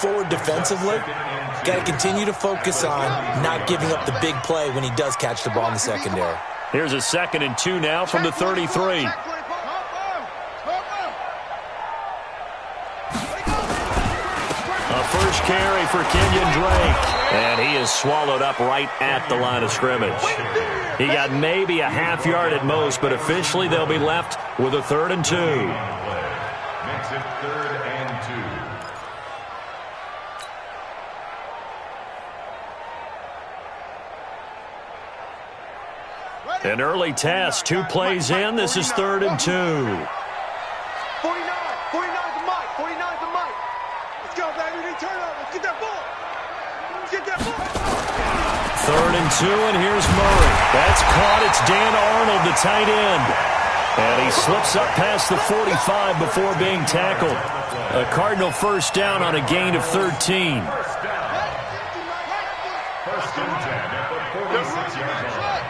Forward defensively, got to continue to focus on not giving up the big play when he does catch the ball in the secondary. Here's a 2nd and 2 now from the 33. A first carry for Kenyon Drake, and he is swallowed up right at the line of scrimmage. He got maybe a half yard at most, but officially they'll be left with a 3rd and 2. Makes it 3rd and 2. An early test, 2 plays in. This is 3rd and 2. 49 to Mike. 49 to Mike. Let's go, baby. Return up. Let's get that ball. Let's get that ball. 3rd and 2, and here's Murray. That's caught. It's Dan Arnold, the tight end. And he slips up past the 45 before being tackled. A Cardinal first down on a gain of 13. First and 10 at the 46-yard line.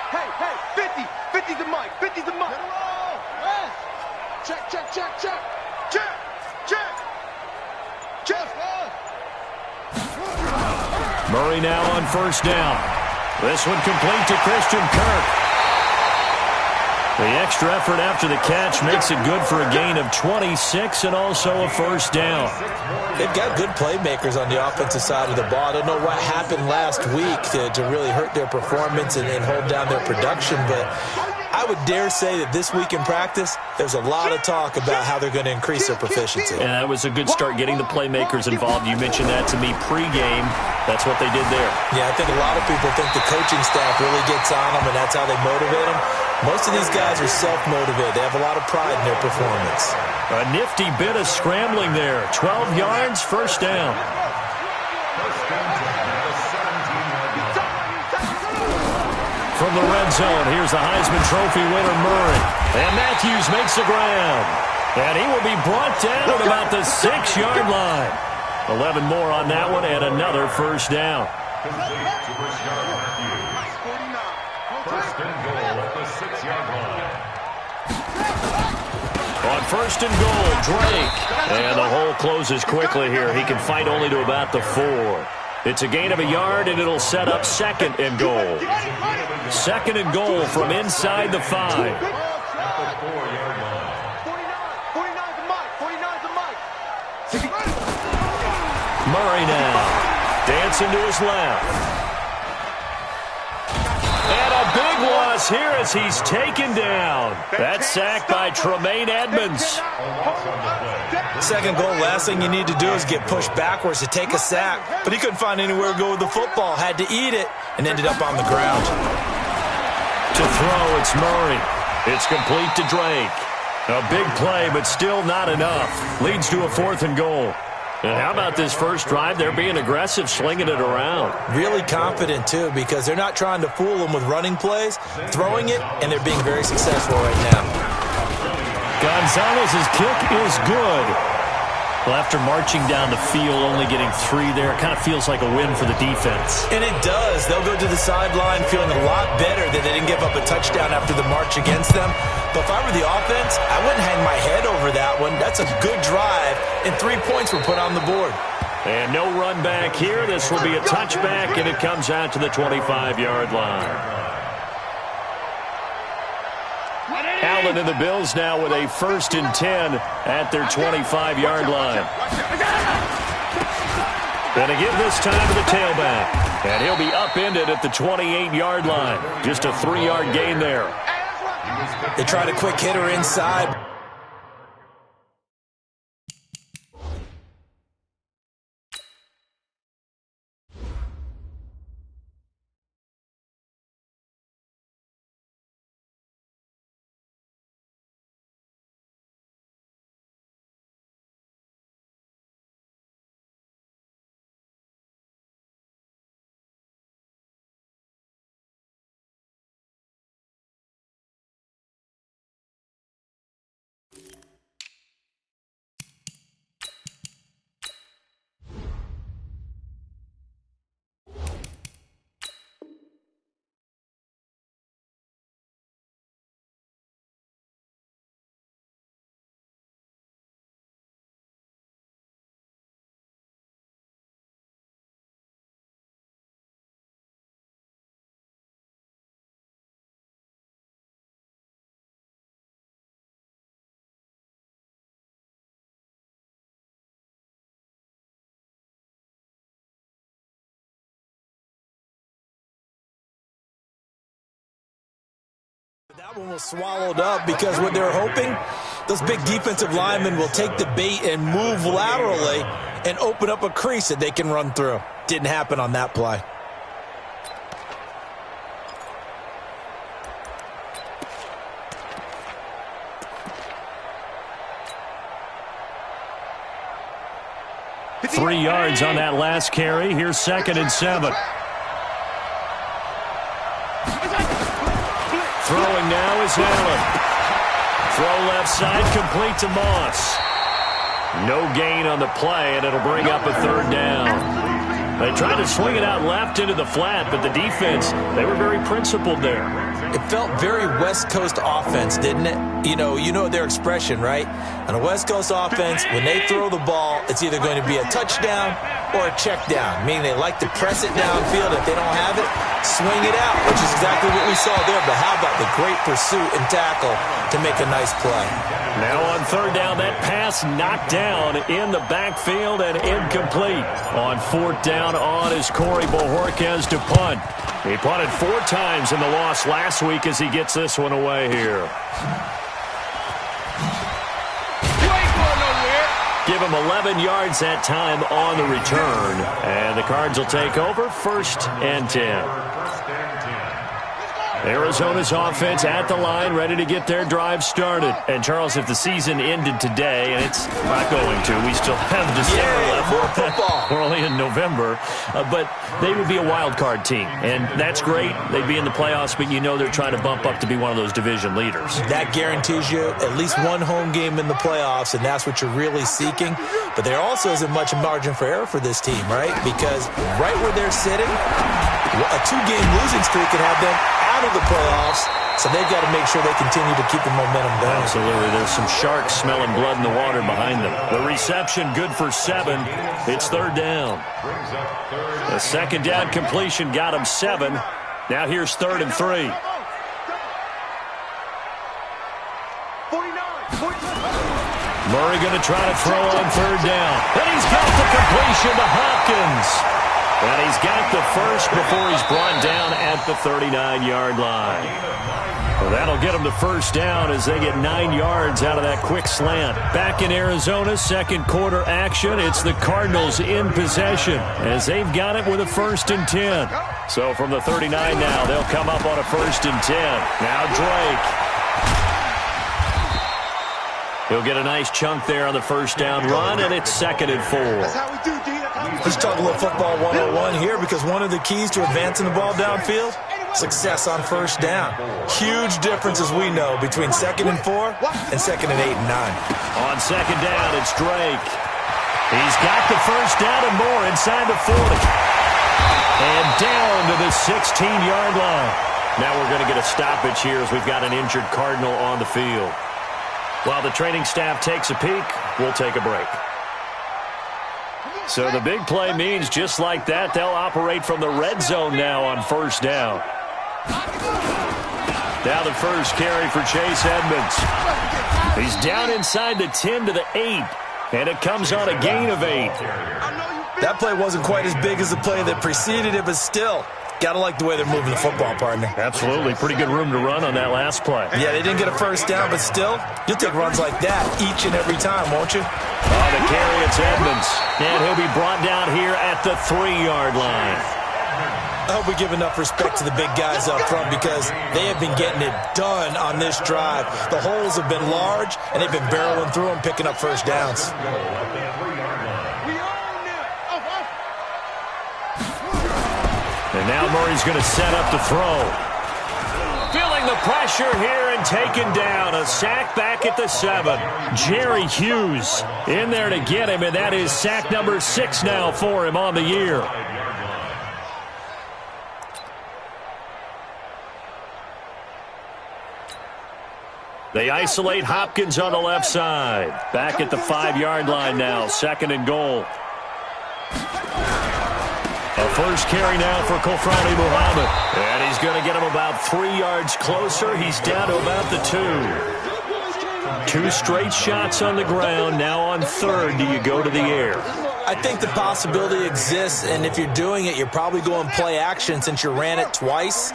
Hey, 50 to Mike. 50 to Mike. Check. Murray now on first down. This one complete to Christian Kirk. The extra effort after the catch makes it good for a gain of 26 and also a first down. They've got good playmakers on the offensive side of the ball. I don't know what happened last week to really hurt their performance and hold down their production, but I would dare say that this week in practice, there's a lot of talk about how they're going to increase their proficiency. And that was a good start getting the playmakers involved. You mentioned that to me pregame. That's what they did there. Yeah, I think a lot of people think the coaching staff really gets on them, and that's how they motivate them. Most of these guys are self-motivated. They have a lot of pride in their performance. A nifty bit of scrambling there. 12 yards, first down. From the red zone, here's the Heisman Trophy winner, Murray. And Matthews makes the ground. And he will be brought down at about the 6-yard line. 11 more on that one, and another first down. First and goal at the 6-yard line. On first and goal, Drake. And the hole closes quickly here. He can fight only to about the 4. It's a gain of a yard, and it'll set up 2nd and goal. 2nd and goal from inside the 5. At the 4-yard line. 49 to Mike. 49 to Mike. Murray now. Dancing to his left. And a big loss here as he's taken down. That's sacked by Tremaine Edmonds. Second goal, last thing you need to do is get pushed backwards to take a sack. But he couldn't find anywhere to go with the football, had to eat it, and ended up on the ground. To throw, it's Murray. It's complete to Drake. A big play, but still not enough. Leads to a 4th and goal. And how about this first drive? They're being aggressive, slinging it around. Really confident, too, because they're not trying to fool them with running plays, throwing it, and they're being very successful right now. Gonzalez's kick is good. Well, after marching down the field, only getting 3 there, it kind of feels like a win for the defense. And it does. They'll go to the sideline feeling a lot better that they didn't give up a touchdown after the march against them. But if I were the offense, I wouldn't hang my head over that one. That's a good drive, and 3 points were put on the board. And no run back here. This will be a touchback, and it comes out to the 25-yard line. Allen and the Bills now with a 1st and 10 at their 25-yard line. And again this time to the tailback. And he'll be upended at the 28-yard line. Just a 3-yard gain there. They tried a quick hitter inside. That one was swallowed up because what they're hoping, those big defensive linemen will take the bait and move laterally and open up a crease that they can run through. Didn't happen on that play. Three yards on that last carry. Here's 2nd and 7. Throwing now is Allen. Throw left side, complete to Moss. No gain on the play, and it'll bring up a 3rd down. They tried to swing it out left into the flat, but the defense, they were very principled there. It felt very West Coast offense, didn't it? You know their expression, right? On a West Coast offense, when they throw the ball, it's either going to be a touchdown or a check down, meaning they like to press it downfield. If they don't have it, swing it out, which is exactly what we saw there. But how about the great pursuit and tackle to make a nice play? Now on 3rd down, that pass knocked down in the backfield and incomplete. On 4th down on is Corey Bojorquez to punt. He punted 4 times in the loss last week as he gets this one away here. Give him 11 yards that time on the return. And the Cards will take over 1st and 10. Arizona's offense at the line, ready to get their drive started. And, Charles, if the season ended today, and it's not going to, we still have December left. More football. We're only in November. But they would be a wild card team, and that's great. They'd be in the playoffs, but you know they're trying to bump up to be one of those division leaders. That guarantees you at least one home game in the playoffs, and that's what you're really seeking. But there also isn't much margin for error for this team, right? Because right where they're sitting, a 2-game losing streak could have them out of the playoffs, so they've got to make sure they continue to keep the momentum going. Absolutely. There's some sharks smelling blood in the water behind them. The reception good for 7. It's 3rd down. The 2nd down completion got him 7. Now here's 3rd and 3. Murray going to try to throw on 3rd down. And he's got the completion to Hopkins. And he's got the first before he's brought down at the 39-yard line. Well, that'll get them the 1st down as they get 9 yards out of that quick slant. Back in Arizona, 2nd quarter action. It's the Cardinals in possession as they've got it with a 1st and 10. So from the 39 now, they'll come up on a 1st and 10. Now Drake. He'll get a nice chunk there on the 1st down run, and it's 2nd and 4. That's how we do, D. Let's talk a little football 101 here, because one of the keys to advancing the ball downfield, success on 1st down. Huge difference, as we know, between 2nd and 4 and 2nd and 8 and 9. On 2nd down, it's Drake. He's got the 1st down and more inside the 40. And down to the 16-yard line. Now we're going to get a stoppage here as we've got an injured Cardinal on the field. While the training staff takes a peek, we'll take a break. So the big play means just like that, they'll operate from the red zone now on 1st down. Now the first carry for Chase Edmonds. He's down inside the 10 to the 8, and it comes on a gain of 8. That play wasn't quite as big as the play that preceded it, but still, gotta like the way they're moving the football, partner. Absolutely. Pretty good room to run on that last play. Yeah, they didn't get a 1st down, but still, you'll take runs like that each and every time, won't you? On the carry, it's Edmonds. And he'll be brought down here at the 3-yard line. I hope we give enough respect to the big guys up front, because they have been getting it done on this drive. The holes have been large, and they've been barreling through them, picking up 1st downs. And now Murray's going to set up to throw. Feeling the pressure here and taken down. A sack back at the 7. Jerry Hughes in there to get him, and that is sack number 6 now for him on the year. They isolate Hopkins on the left side. Back at the 5-yard line now. 2nd and goal. A first carry now for Kofrani Muhammad. And he's going to get him about 3 yards closer. He's down to about the 2. 2 straight shots on the ground. Now on 3rd, do you go to the air? I think the possibility exists, and if you're doing it, you're probably going play action since you ran it twice.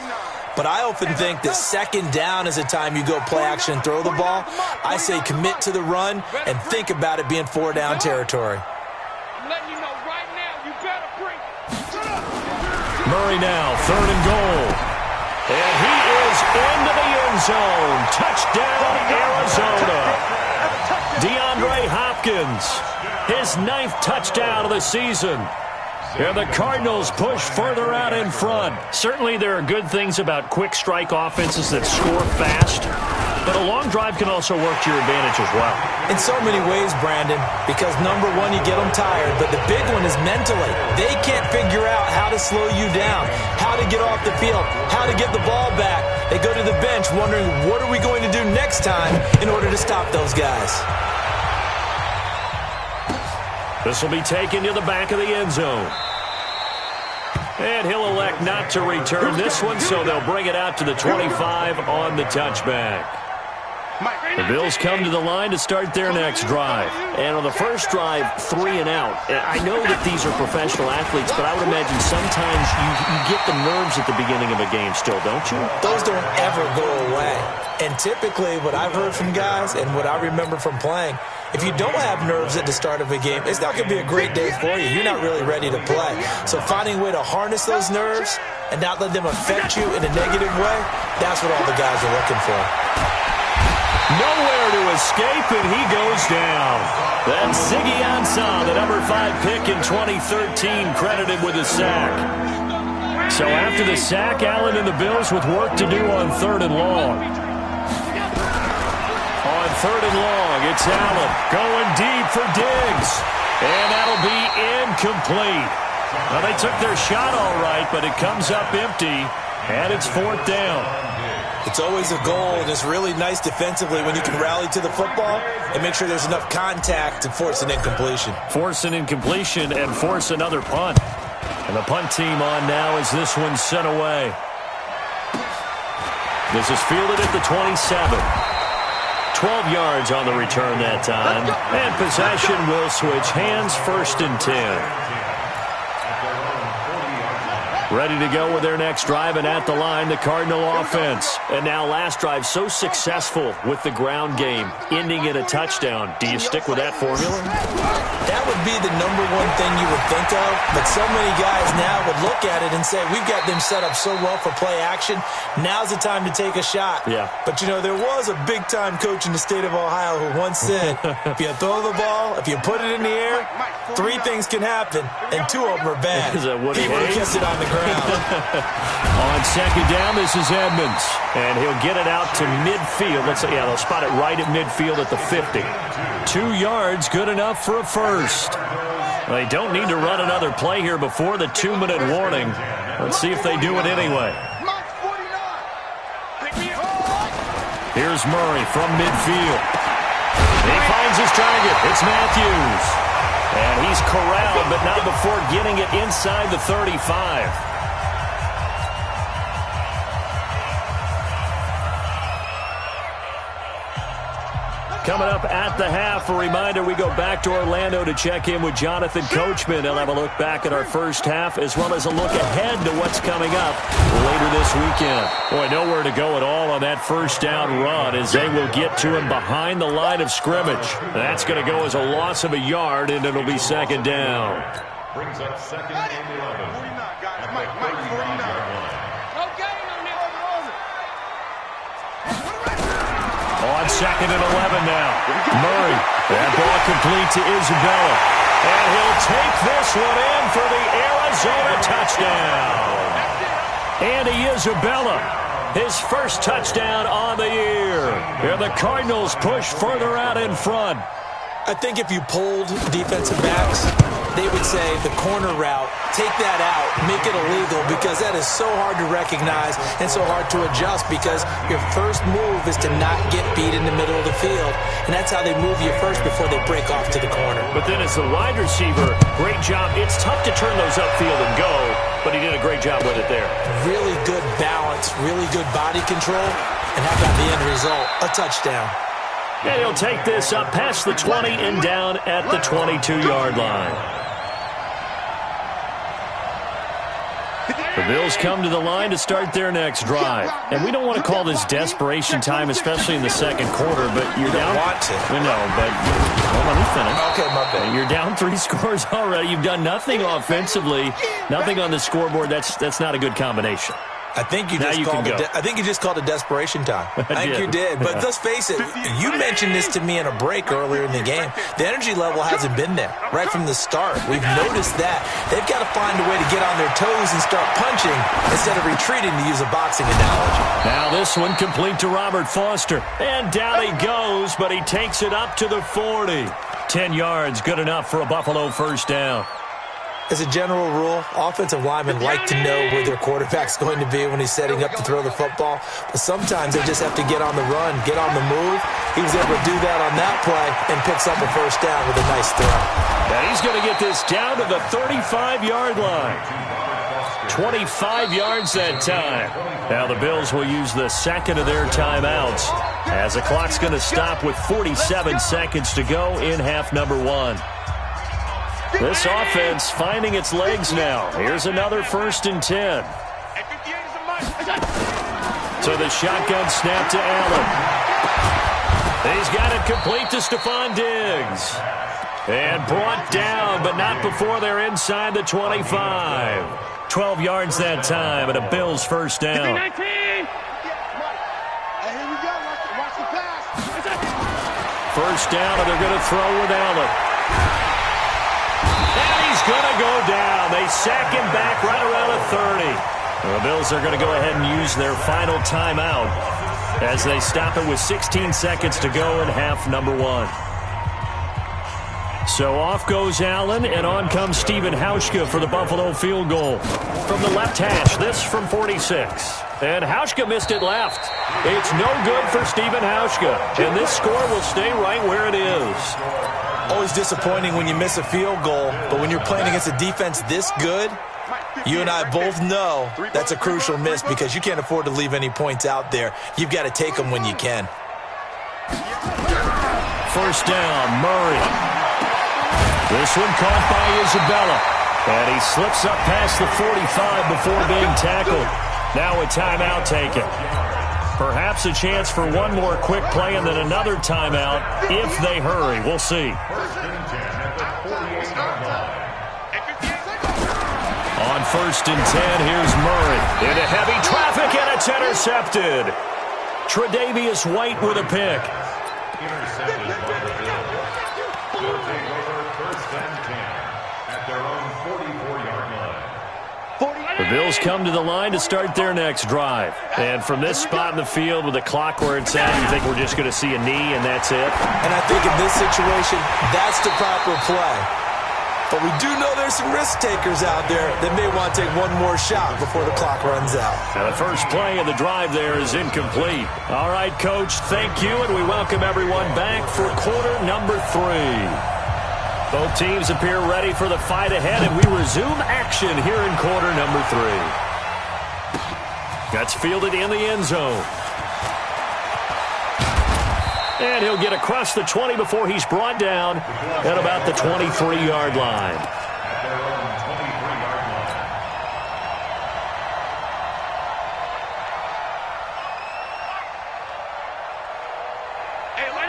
But I often think that second down is a time you go play action and throw the ball. I say commit to the run and think about it being 4-down territory. I'm letting you know right now, you better bring it. Murray now, 3rd and goal. And he is into the end zone. Touchdown, Arizona. DeAndre Hopkins, his 9th touchdown of the season. And the Cardinals push further out in front. Certainly there are good things about quick strike offenses that score fast, but a long drive can also work to your advantage as well. In so many ways, Brandon, because number one, you get them tired, but the big one is mentally. They can't figure out how to slow you down, how to get off the field, how to get the ball back. They go to the bench wondering, what are we going to do next time in order to stop those guys? This will be taken to the back of the end zone. And he'll elect not to return this one, so they'll bring it out to the 25 on the touchback. The Bills come to the line to start their next drive. And on the first drive, 3 and out. I know that these are professional athletes, but I would imagine sometimes you get the nerves at the beginning of a game still, don't you? Those don't ever go away. And typically what I've heard from guys and what I remember from playing, if you don't have nerves at the start of a game, it's not going to be a great day for you. You're not really ready to play. So finding a way to harness those nerves and not let them affect you in a negative way, that's what all the guys are looking for. Nowhere to escape, and he goes down. That's Ziggy Ansah, the number 5 pick in 2013, credited with a sack. So after the sack, Allen and the Bills with work to do on 3rd and long. On 3rd and long, it's Allen going deep for Diggs. And that'll be incomplete. Well, they took their shot all right, but it comes up empty, and it's 4th down. It's always a goal, and it's really nice defensively when you can rally to the football and make sure there's enough contact to force an incompletion. Force an incompletion and force another punt. And the punt team on now as this one's sent away. This is fielded at the 27. 12 yards on the return that time. And possession will switch hands, 1st and 10. Ready to go with their next drive, and at the line, the Cardinal offense. And now last drive so successful with the ground game, ending in a touchdown. Do you stick with that formula? That would be the number one thing you would think of, but so many guys now would look at it and say, we've got them set up so well for play action. Now's the time to take a shot. Yeah. But, you know, there was a big-time coach in the state of Ohio who once said, if you throw the ball, if you put it in the air, 3 things can happen, and 2 of them are bad. Is that what he would have kept it on the ground. On 2nd down, this is Edmonds. And he'll get it out to midfield. They'll spot it right at midfield at the 50. 2 yards, good enough for a first. They don't need to run another play here before the 2-minute warning. Let's see if they do it anyway. Here's Murray from midfield. He finds his target. It's Matthews. And he's corralled, but not before getting it inside the 35. Coming up at the half, a reminder, we go back to Orlando to check in with Jonathan Coachman. He'll have a look back at our first half, as well as a look ahead to what's coming up later this weekend. Boy, nowhere to go at all on that first down run, as they will get to him behind the line of scrimmage. That's going to go as a loss of a yard, and it'll be 2nd down. Brings up 2nd and 11. 49, guys. Mike, 49. On 2nd and 11 now. Murray. That ball complete to Isabella. And he'll take this one in for the Arizona touchdown. Andy Isabella, his first touchdown on the year. And the Cardinals push further out in front. I think if you polled defensive backs, they would say the corner route, take that out, make it illegal, because that is so hard to recognize and so hard to adjust, because your first move is to not get beat in the middle of the field, and that's how they move you first before they break off to the corner. But then as the wide receiver, great job. It's tough to turn those upfield and go, but he did a great job with it there. Really good balance, really good body control, and how about the end result? A touchdown. And he'll take this up past the 20 and down at the 22-yard line. The Bills come to the line to start their next drive. And we don't want to call this desperation time, especially in the second quarter, but you're down. Don't want to. We know, but well, let me finish. Okay, my bad. You're down 3 scores already. You've done nothing offensively, nothing on the scoreboard. That's not a good combination. I think you just called it desperation time. I think you did. But let's face it, you mentioned this to me in a break earlier in the game. The energy level hasn't been there right from the start. We've noticed that. They've got to find a way to get on their toes and start punching instead of retreating, to use a boxing analogy. Now this one complete to Robert Foster. And down he goes, but he takes it up to the 40. 10 yards, good enough for a Buffalo first down. As a general rule, offensive linemen like to know where their quarterback's going to be when he's setting up to throw the football. But sometimes they just have to get on the run, get on the move. He was able to do that on that play and picks up a first down with a nice throw. And he's going to get this down to the 35-yard line. 25 yards that time. Now the Bills will use the second of their timeouts as the clock's going to stop with 47 seconds to go in half number 1. This offense finding its legs now. Here's another 1st and 10. So the shotgun snap to Allen. He's got it complete to Stephon Diggs. And brought down, but not before they're inside the 25. 12 yards that time, and a Bills first down. First down, and they're going to throw with Allen. And he's going to go down. They sack him back right around a 30. The Bills are going to go ahead and use their final timeout as they stop it with 16 seconds to go in half number 1. So off goes Allen, and on comes Stephen Hauschka for the Buffalo field goal. From the left hash, this from 46. And Hauschka missed it left. It's no good for Stephen Hauschka. And this score will stay right where it is. Always disappointing when you miss a field goal, but when you're playing against a defense this good, you and I both know that's a crucial miss because you can't afford to leave any points out there. You've got to take them when you can. First down, Murray. This one caught by Isabella. And he slips up past the 45 before being tackled. Now a timeout taken. Perhaps a chance for one more quick play and then another timeout if they hurry. We'll see. On 1st and 10, here's Murray. Into heavy traffic, and it's intercepted. Tre'Davious White with a pick. Intercepted by the Bills. They'll take over 1st and 10 at their own 44-yard line. The Bills come to the line to start their next drive. And from this spot in the field with the clock where it's at, you think we're just going to see a knee and that's it? And I think in this situation, that's the proper play. But we do know there's some risk takers out there that may want to take one more shot before the clock runs out. Now the first play of the drive there is incomplete. All right, Coach, thank you, and we welcome everyone back for quarter number 3. Both teams appear ready for the fight ahead, and we resume action here in quarter number 3. That's fielded in the end zone. And he'll get across the 20 before he's brought down at about the 23-yard line. At their own 23-yard line.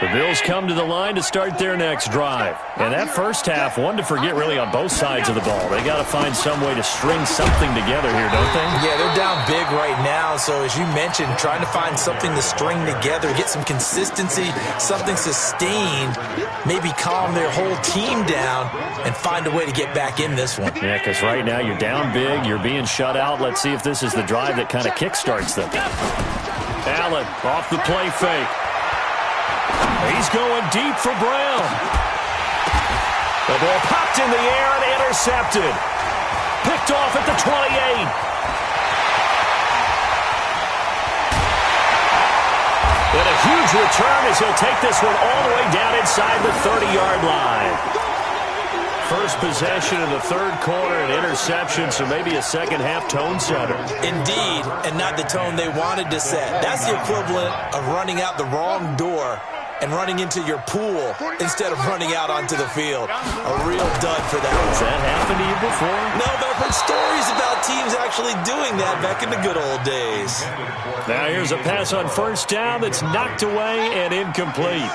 The Bills come to the line to start their next drive. And that first half, one to forget really on both sides of the ball. They got to find some way to string something together here, don't they? Yeah, they're down big right now. So as you mentioned, trying to find something to string together, get some consistency, something sustained, maybe calm their whole team down and find a way to get back in this one. Yeah, because right now you're down big, you're being shut out. Let's see if this is the drive that kind of kickstarts them. Allen off the play fake. He's going deep for Brown. The ball popped in the air and intercepted. Picked off at the 28. And a huge return as he'll take this one all the way down inside the 30-yard line. First possession of the third quarter, an interception, so maybe a second-half tone setter. Indeed, and not the tone they wanted to set. That's the equivalent of running out the wrong door and running into your pool instead of running out onto the field. A real dud for that. Has that happened to you before? No, but I've heard stories about teams actually doing that back in the good old days. Now here's a pass on first down that's knocked away and incomplete.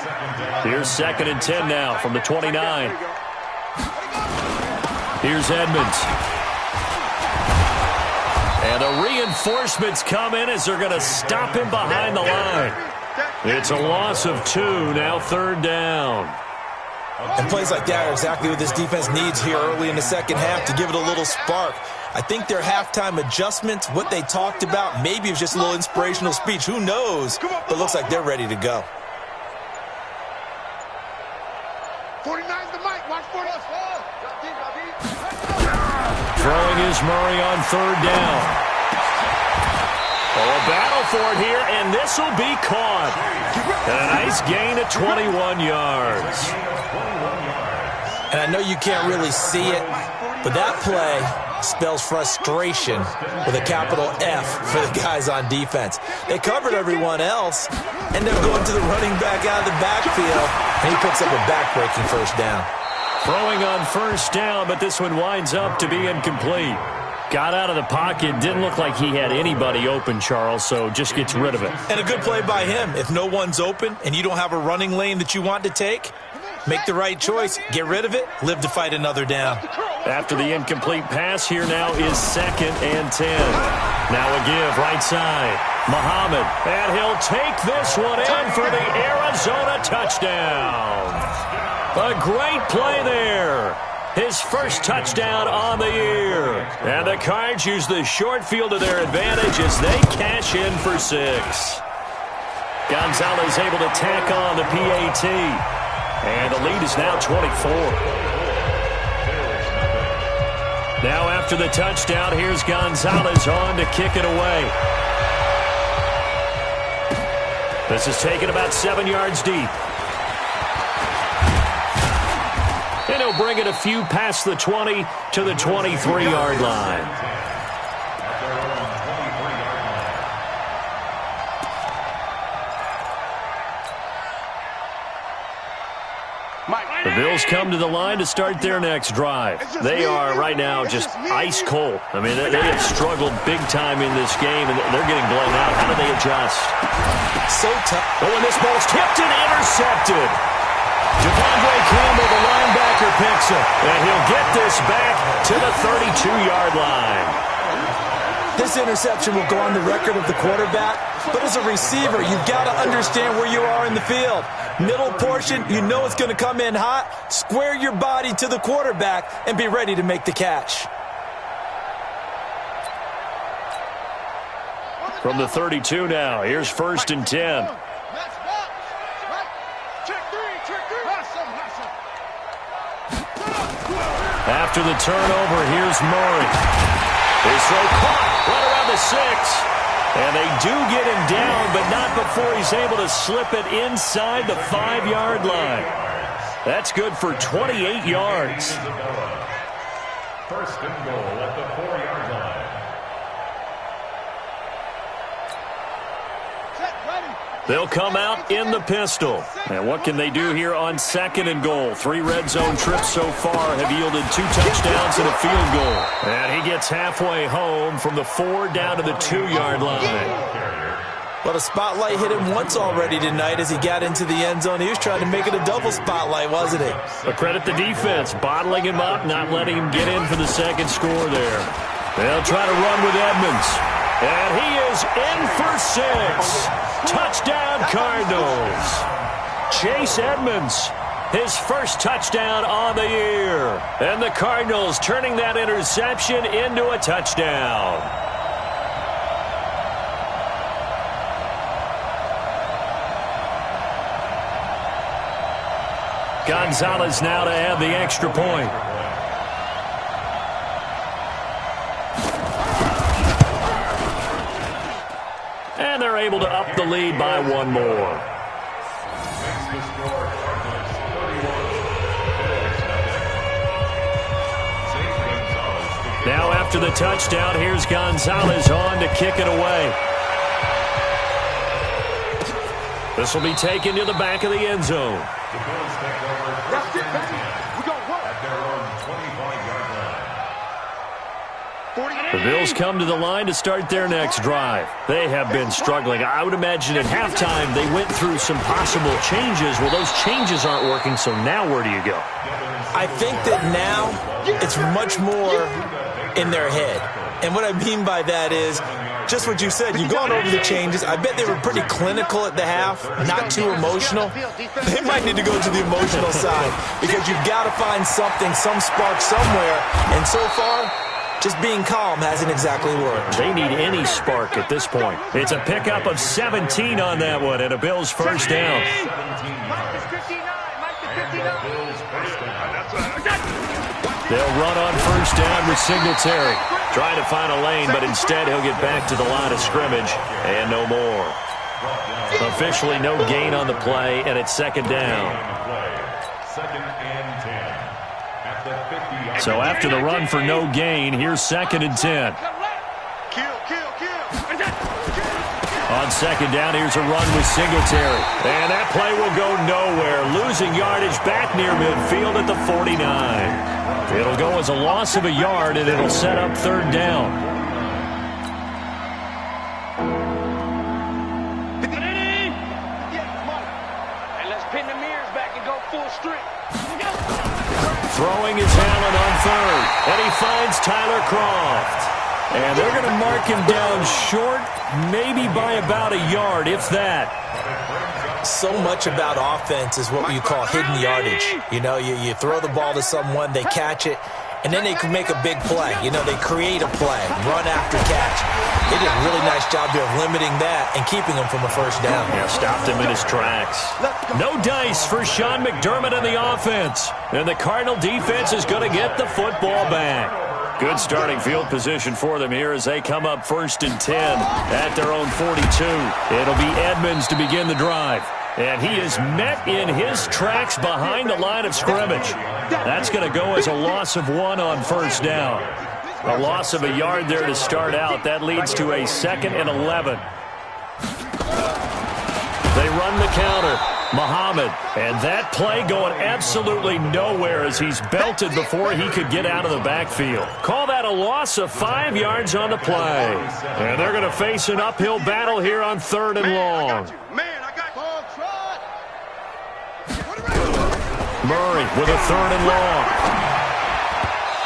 Here's 2nd and 10 now from the 29. Here's Edmonds. And the reinforcements come in as they're going to stop him behind the line. It's a loss of 2, now 3rd down. And plays like that are exactly what this defense needs here early in the second half to give it a little spark. I think their halftime adjustments, what they talked about, maybe it was just a little inspirational speech. Who knows? But it looks like they're ready to go. 49's the mic. Watch 40. Throwing is Murray on 3rd down. Oh, a battle for it here, and this will be caught. And a nice gain of 21 yards. And I know you can't really see it, but that play spells frustration with a capital F for the guys on defense. They covered everyone else, end up going to the running back out of the backfield, and he picks up a back-breaking first down. Throwing on first down, but this one winds up to be incomplete. Got out of the pocket, didn't look like he had anybody open, Charles, so just gets rid of it. And a good play by him. If no one's open and you don't have a running lane that you want to take, make the right choice. Get rid of it. Live to fight another down. After the incomplete pass, here now is 2nd and 10. Now a give, right side. Muhammad, and he'll take this one in for the Arizona touchdown. A great play there. His first touchdown on the year. And the Cards use the short field to their advantage as they cash in for 6. Gonzalez able to tack on the PAT. And the lead is now 24. Now after the touchdown, here's Gonzalez on to kick it away. This is taken about 7 yards deep. And he'll bring it a few past the 20 to the 23-yard line. The Bills come to the line to start their next drive. They are right now just ice cold. I mean, they have struggled big time in this game, and they're getting blown out. How do they adjust? So tough. Oh, and this ball's tipped and intercepted. Devondre Campbell, the linebacker, picks it. And he'll get this back to the 32-yard line. This interception will go on the record of the quarterback, but as a receiver, you've got to understand where you are in the field. Middle portion, you know it's going to come in hot. Square your body to the quarterback and be ready to make the catch. From the 32 now, here's 1st and 10. After the turnover, here's Murray. His throw caught right around the 6. And they do get him down, but not before he's able to slip it inside the 5-yard line. That's good for 28 yards. 1st and goal at the 4-yard line. They'll come out in the pistol. And what can they do here on 2nd and goal? 3 red zone trips so far have yielded 2 touchdowns and a field goal. And he gets halfway home from the 4 down to the 2-yard line. Well, the spotlight hit him once already tonight as he got into the end zone. He was trying to make it a double spotlight, wasn't he? But credit the defense, bottling him up, not letting him get in for the second score there. They'll try to run with Edmonds. And he is in for 6. Touchdown, Cardinals. Chase Edmonds, his first touchdown on the year. And the Cardinals turning that interception into a touchdown. Gonzalez now to add the extra point. And they're able to up the lead by 1 more. Now after the touchdown, here's Gonzalez on to kick it away. This will be taken to the back of the end zone. The Bills take over first and 10 at their own 25-yard line. The Bills come to the line to start their next drive. They have been struggling. I would imagine at halftime they went through some possible changes. Well, those changes aren't working, so now where do you go? I think that now it's much more in their head. And what I mean by that is just what you said. You've gone over the changes. I bet they were pretty clinical at the half, not too emotional. They might need to go to the emotional side because you've got to find something, some spark somewhere. And so far, just being calm hasn't exactly worked. They need any spark at this point. It's a pickup of 17 on that one and a Bills first down. They'll run on first down with Singletary. Trying to find a lane, but instead he'll get back to the line of scrimmage and no more. Officially no gain on the play, and it's second down. Second and 10 at the 50. So after the run for no gain, here's second and 10. On second down, here's a run with Singletary. And that play will go nowhere. Losing yardage back near midfield at the 49. It'll go as a loss of a yard, and it'll set up third down. Let's pin the mirrors back and go full strength. Throwing his Allen on third, and he finds Tyler Croft. And they're going to mark him down short, maybe by about a yard, if that. So much about offense is what you call hidden yardage. You know, you throw the ball to someone, they catch it, and then they can make a big play. You know, they create a play, run after catch. They did a really nice job there of limiting that and keeping him from a first down. Yeah, stopped him in his tracks. No dice for Sean McDermott in the offense. And the Cardinal defense is going to get the football back. Good starting field position for them here as they come up first and 10 at their own 42. It'll be Edmonds to begin the drive. And he is met in his tracks behind the line of scrimmage. That's going to go as a loss of 1 on first down. A loss of a yard there to start out. That leads to a 2nd and 11. They run the counter. Muhammad, and that play going absolutely nowhere as he's belted before he could get out of the backfield. Call that a loss of 5 yards on the play. And they're going to face an uphill battle here on third and long. Murray with a third and long.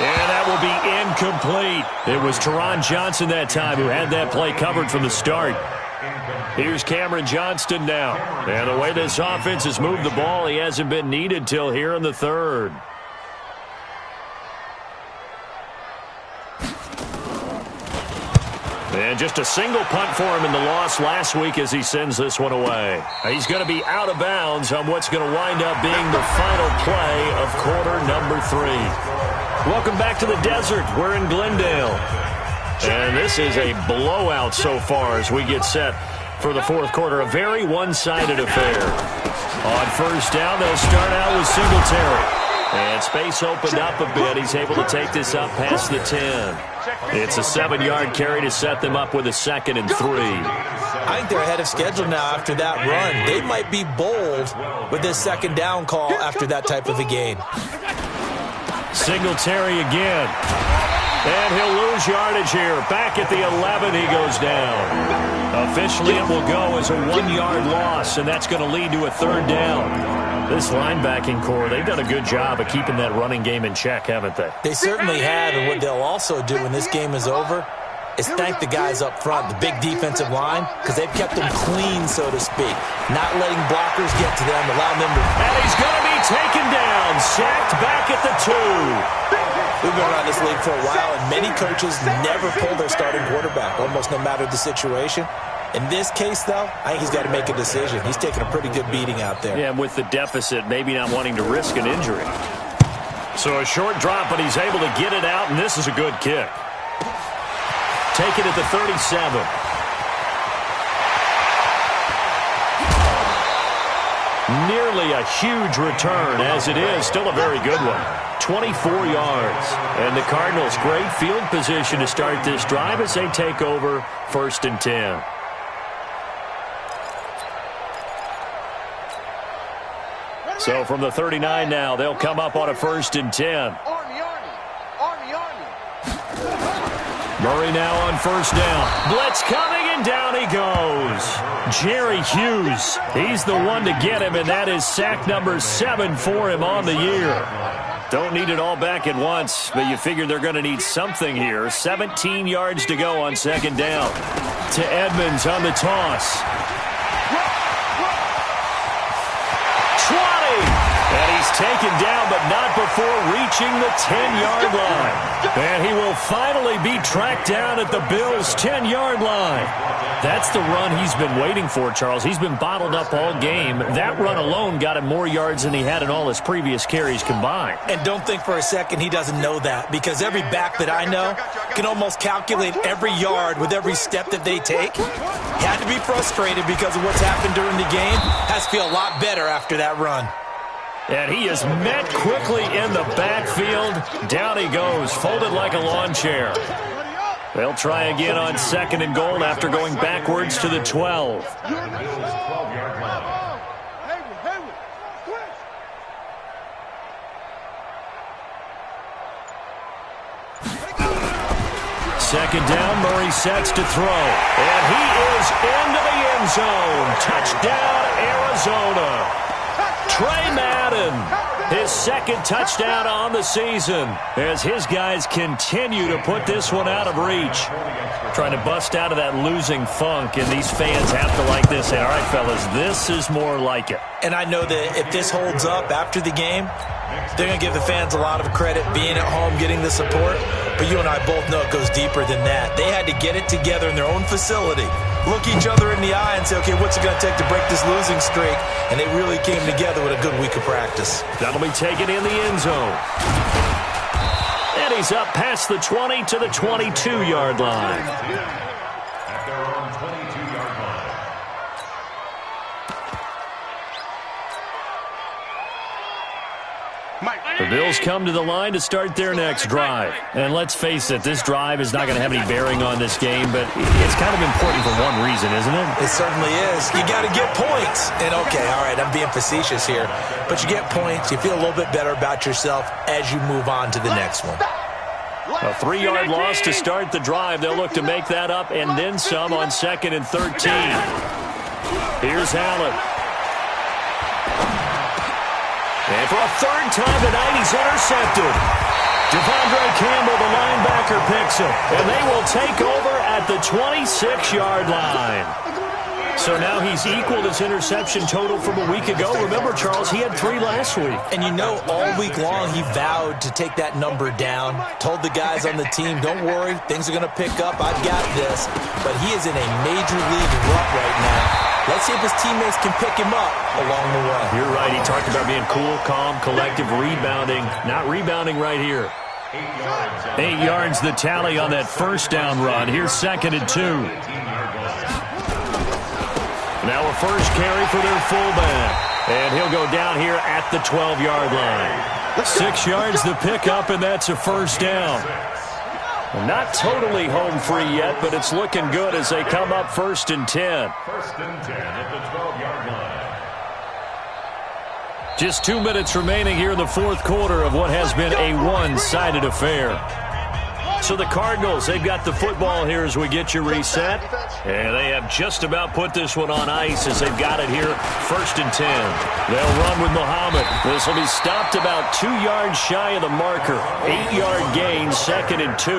And that will be incomplete. It was Teron Johnson that time who had that play covered from the start. Here's Cameron Johnston now. And the way this offense has moved the ball, he hasn't been needed till here in the third. And just a single punt for him in the loss last week as he sends this one away. He's going to be out of bounds on what's going to wind up being the final play of quarter number 3. Welcome back to the desert. We're in Glendale. And this is a blowout so far as we get set for the fourth quarter. A very one-sided affair. On first down, they'll start out with Singletary. And space opened up a bit. He's able to take this up past the 10. It's a 7-yard carry to set them up with a 2nd and 3. I think they're ahead of schedule now after that run. They might be bold with this second down call after that type of a game. Singletary again. And he'll lose yardage here. Back at the 11, he goes down. Officially, it will go as a 1-yard loss, and that's going to lead to a third down. This linebacking core, they've done a good job of keeping that running game in check, haven't they? They certainly have, and what they'll also do when this game is over is thank the guys up front, the big defensive line, because they've kept them clean, so to speak. Not letting blockers get to them, allowing them to... And he's going to be taken down, sacked back at the 2. We've been around this league for a while, and many coaches never pull their starting quarterback, almost no matter the situation. In this case, though, I think he's got to make a decision. He's taking a pretty good beating out there. Yeah, and with the deficit, maybe not wanting to risk an injury. So a short drop, but he's able to get it out, and this is a good kick. Take it at the 37. Nearly a huge return, as it is. Still a very good one. 24 yards. And the Cardinals, great field position to start this drive as they take over first and 10. So from the 39 now, they'll come up on a 1st and 10. Murray now on 1st down. Blitz coming, and down he goes. Jerry Hughes, he's the one to get him, and that is sack number 7 for him on the year. Don't need it all back at once, but you figure they're going to need something here. 17 yards to go on 2nd down. To Edmonds on the toss. 20! And he's taken down, but not before reaching the 10-yard line. And he will finally be tracked down at the Bills' 10-yard line. That's the run he's been waiting for, Charles. He's been bottled up all game. That run alone got him more yards than he had in all his previous carries combined. And don't think for a second he doesn't know that, because every back that I know can almost calculate every yard with every step that they take. He had to be frustrated because of what's happened during the game. Has to feel a lot better after that run. And he is met quickly in the backfield. Down he goes, folded like a lawn chair. They'll try again on 2nd and goal after going backwards to the 12. Second down, Murray sets to throw. And he is into the end zone. Touchdown, Arizona. Trey Madden, his 2nd touchdown on the season, as his guys continue to put this one out of reach. Trying to bust out of that losing funk, and these fans have to like this. Say, all right, fellas, this is more like it. And I know that if this holds up after the game, they're going to give the fans a lot of credit being at home, getting the support. But you and I both know it goes deeper than that. They had to get it together in their own facility, look each other in the eye and say, okay, what's it going to take to break this losing streak? And they really came together with a good week of practice. That'll be taken in the end zone. And he's up past the 20 to the 22-yard line. At their own 22-yard line. The Bills come to the line to start their next drive. And let's face it, this drive is not going to have any bearing on this game, but it's kind of important for one reason, isn't it? It certainly is. You got to get points. And okay, all right, I'm being facetious here, but you get points, you feel a little bit better about yourself as you move on to the next one. A 3-yard loss to start the drive. They'll look to make that up and then some on 2nd and 13. Here's Allen. And for a 3rd time tonight, he's intercepted. Devondre Campbell, the linebacker, picks him. And they will take over at the 26-yard line. So now he's equaled his interception total from a week ago. Remember, Charles, he had 3 last week. And you know, all week long he vowed to take that number down. Told the guys on the team, don't worry, things are going to pick up. I've got this. But he is in a major league rut right now. Let's see if his teammates can pick him up along the way. You're right. He talked about being cool, calm, collective, rebounding. Not rebounding right here. 8 yards the tally on that 1st down run. Here's 2nd and 2. Now a first carry for their fullback. And he'll go down here at the 12-yard line. 6 yards the pickup, and that's a 1st down. Not totally home free yet, but it's looking good as they come up 1st and 10. 1st and 10 at the 12-yard line. Just 2 minutes remaining here in the 4th quarter of what has been a one-sided affair. So the Cardinals, they've got the football here as we get you reset. And they have just about put this one on ice as they've got it here, 1st and 10. They'll run with Muhammad. This will be stopped about 2 yards shy of the marker. 8-yard gain, 2nd and 2.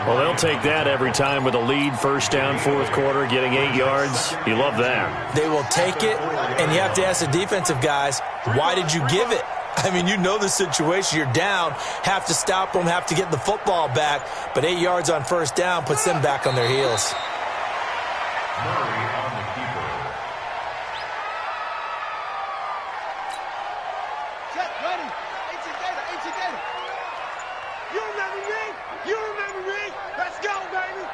Well, they'll take that every time with a lead, 1st down, 4th quarter, getting 8 yards. You love that. They will take it, and you have to ask the defensive guys, why did you give it? I mean, you know the situation. You're down, have to stop them, have to get the football back. But 8 yards on 1st down puts them back on their heels. Murray on the keeper. Set, ready. Ain't you gator. You remember me? You remember me? Let's go, baby.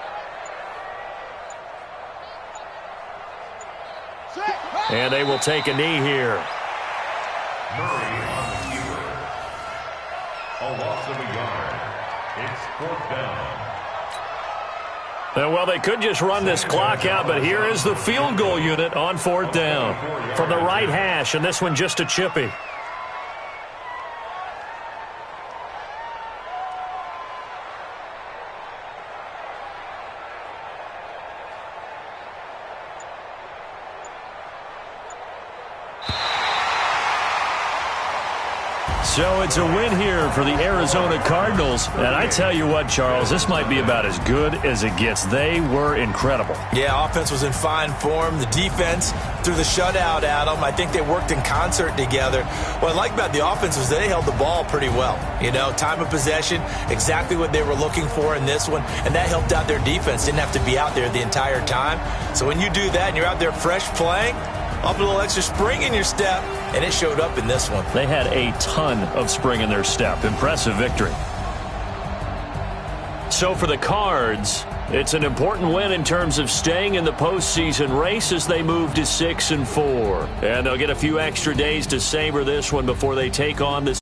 Set. And they will take a knee here. Murray on the keeper. A loss of a yard. It's 4th down. Well, they could just run this clock out, but here is the field goal unit on 4th down. From the right hash, and this one just a chippy. So it's a win here for the Arizona Cardinals. And I tell you what, Charles, this might be about as good as it gets. They were incredible. Yeah, offense was in fine form. The defense threw the shutout at them. I think they worked in concert together. What I like about the offense was they held the ball pretty well. You know, time of possession, exactly what they were looking for in this one. And that helped out their defense. Didn't have to be out there the entire time. So when you do that and you're out there fresh playing, up a little extra spring in your step, and it showed up in this one. They had a ton of spring in their step. Impressive victory. So for the Cards, it's an important win in terms of staying in the postseason race as they move to 6-4. And they'll get a few extra days to savor this one before they take on this